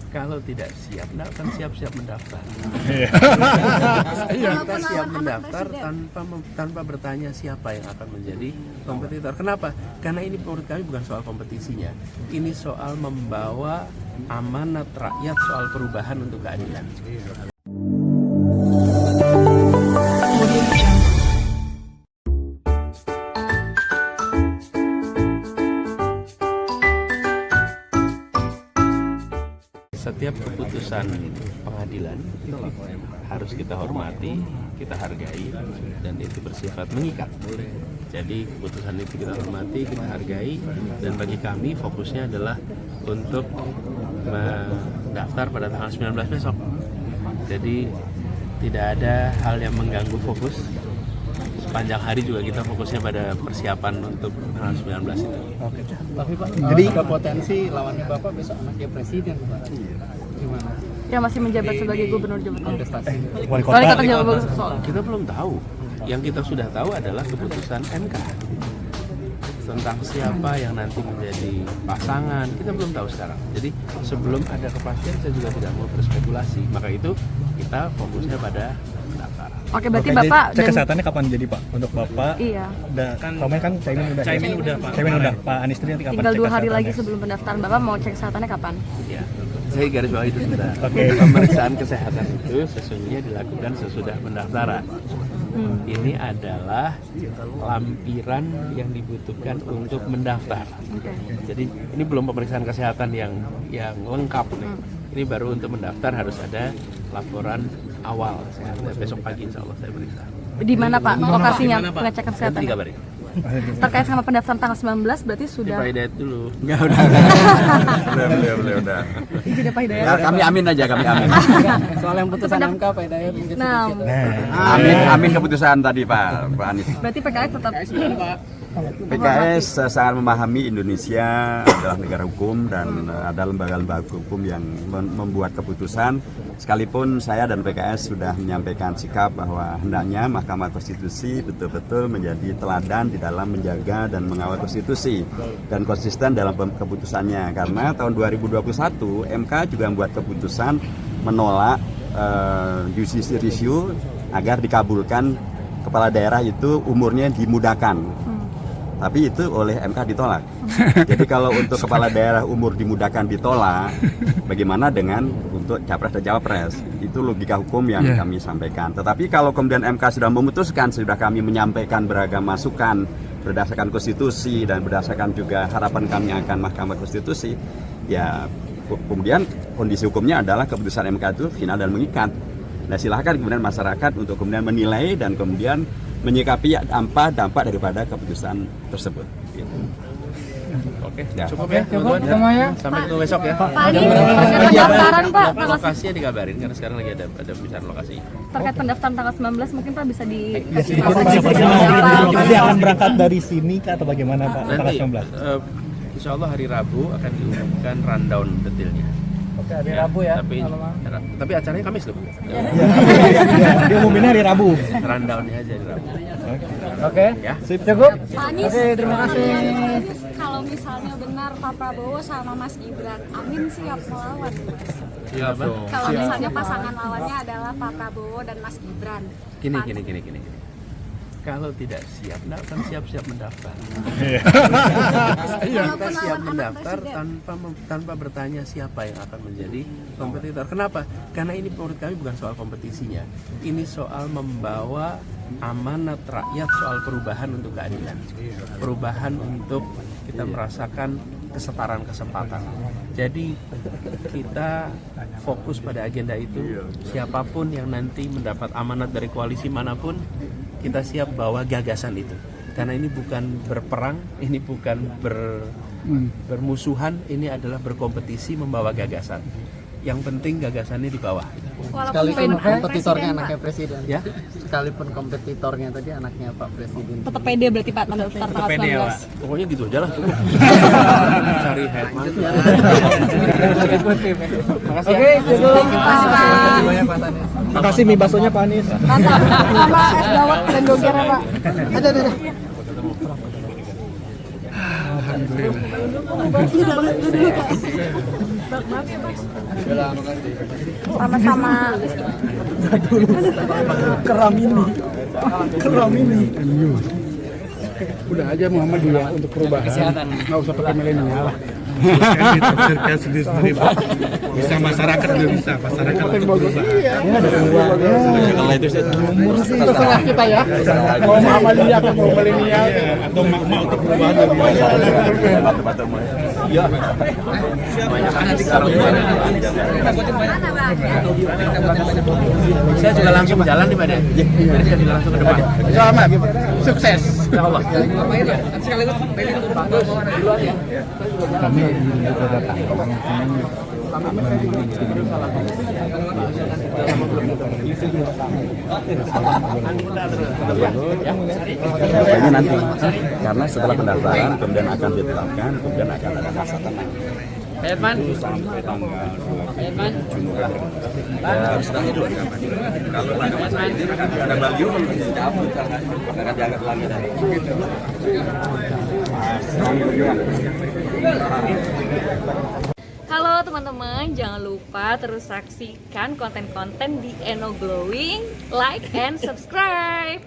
Kalau tidak siap, nggak akan siap-siap mendaftar. Iya. Kita siap mendaftar tanpa bertanya siapa yang akan menjadi kompetitor. Kenapa? Karena ini menurut kami bukan soal kompetisinya. Ini soal membawa amanat rakyat soal perubahan untuk keadilan. Setiap keputusan pengadilan harus kita hormati, kita hargai, dan itu bersifat mengikat. Jadi keputusan itu kita hormati, kita hargai, dan bagi kami fokusnya adalah untuk mendaftar pada tanggal 19 besok. Jadi tidak ada hal yang mengganggu fokus. Sepanjang hari juga kita fokusnya pada persiapan untuk tanggal 19 itu. Oke. Tapi Pak, jadi ada potensi lawannya Bapak besok anaknya presiden, Pak. Gimana? Yang masih menjabat sebagai gubernur Jawa Tengah. Kontestasi. Wali kota Jawa Barat. Kita belum tahu. Yang kita sudah tahu adalah keputusan MK tentang siapa yang nanti menjadi pasangan. Kita belum tahu sekarang. Jadi sebelum ada kepastian saya juga tidak mau berspekulasi. Maka itu kita fokusnya pada pendaftaran. Oke, berarti Bapak cek kesehatannya kapan jadi Pak untuk Bapak? Iya. Kemarin kan Caimin udah Pak. Caimin udah. Pak Anies nanti kapan? Tinggal cek 2 hari lagi kesehatannya? sebelum pendaftaran. Bapak mau cek kesehatannya kapan? Ya, saya garis bawahi itu sebentar. Oke. Pemeriksaan kesehatan itu sesungguhnya dilakukan sesudah pendaftaran. Ini adalah lampiran yang dibutuhkan untuk mendaftar. Jadi ini belum pemeriksaan kesehatan yang lengkap nih. Ini baru untuk mendaftar harus ada laporan awal. Besok pagi insya Allah saya periksa. Di mana Pak lokasinya pengecekan Nanti kesehatan? dikabarin. Terkait sama pendaftaran tanggal 19 berarti Di sudah. Pak Hidayat dulu. Enggak, udah. Udah. Tidak Pak Hidayat. Ya, kami amin aja, kami amin. Soal yang putusan MK Pak Hidayat mungkin Nah, sedikit. Amin keputusan tadi Pak Anies. berarti PKS tetap PKS sangat memahami Indonesia adalah negara hukum dan ada lembaga-lembaga hukum yang membuat keputusan. Sekalipun saya dan PKS sudah menyampaikan sikap bahwa hendaknya Mahkamah Konstitusi betul-betul menjadi teladan di dalam menjaga dan mengawal konstitusi dan konsisten dalam keputusannya. Karena tahun 2021 MK juga membuat keputusan menolak judicial review agar dikabulkan kepala daerah itu umurnya dimudahkan. Tapi itu oleh MK ditolak. Jadi kalau untuk kepala daerah umur dimudahkan ditolak, bagaimana dengan untuk capres dan cawapres? Itu logika hukum yang kami sampaikan. Tetapi kalau kemudian MK sudah memutuskan, sudah kami menyampaikan beragam masukan berdasarkan konstitusi dan berdasarkan juga harapan kami akan Mahkamah Konstitusi, ya kemudian kondisi hukumnya adalah keputusan MK itu final dan mengikat. Nah silahkan kemudian masyarakat untuk kemudian menilai dan kemudian menyikapi dampak daripada keputusan tersebut. Oke, Ya. cukup ya. Cukup semuanya. Sampai ketemu besok ya. Pak Anies terkait pendaftaran Pak Lokasinya dikabarin karena sekarang lagi ada pembicaraan lokasi. terkait pendaftaran tanggal 19 mungkin Pak bisa di Dia akan berangkat dari sini kah atau bagaimana Pak? Tanggal Nanti 19. insya Allah hari Rabu akan diumumkan rundown detailnya. Oke, hari Rabu ya. Tapi acaranya Kamis loh. Dia umuminnya hari Rabu. Rundownnya aja di Rabu. Oke. Ya. Sip, cukup. Pak Anies, Oke, terima kasih. kalau misalnya benar Pak Prabowo sama Mas Gibran, Amin siap melawan, Mas. Iya, Kalau misalnya pasangan lawannya adalah Pak Prabowo dan Mas Gibran. Gini. Kalau tidak siap, nggak akan siap-siap mendaftar. Kita siap mendaftar tanpa bertanya siapa yang akan menjadi kompetitor. Kenapa? Karena ini menurut kami bukan soal kompetisinya. Ini soal membawa amanat rakyat soal perubahan untuk keadilan. Perubahan untuk kita merasakan kesetaraan kesempatan. Jadi kita fokus pada agenda itu. Siapapun yang nanti mendapat amanat dari koalisi manapun, kita siap bawa gagasan itu. Karena ini bukan berperang, ini bukan bermusuhan, ini adalah berkompetisi membawa gagasan. Yang penting gagasannya di bawah. Sekalipun kompetitornya anaknya presiden. Ya. Sekalipun kompetitornya tadi anaknya Pak Presiden. tetap pede berarti Pak pendaftaran tanggal 19. Pokoknya gitu aja lah. Cari headman. Oke, cukup. Terima kasih Pak Anies. Makasih mie baksonya Pak Anies. Mantap. Sama es dawet dan doger ya Pak. Ada. Sama-sama. Keram ini. Udah aja Muhammadiyah untuk perubahan. Nggak usah pakai milenial. Ditafsirkan sendiri-sendiri, Pak. Bisa masyarakat juga bisa, masyarakat untuk berubah. Kalau itu Terserah kita ya. Mau Muhammadiyah atau mau milenial. Atau mau untuk perubahan lebih banyak. Saya juga langsung jalan nih Pak De. Jadi saya juga langsung ke depan. Selamat, sukses. Ya Allah. Pokoknya nanti, karena setelah pendaftaran kemudian akan ditetapkan, kemudian akan ada masa tenang Edman. sampai tanggal 27 November. Setelah itu kalau ada baliho dicabut, akan dianggap lagi dari. Halo teman-teman, jangan lupa terus saksikan konten-konten di Eno Glowing, like and subscribe.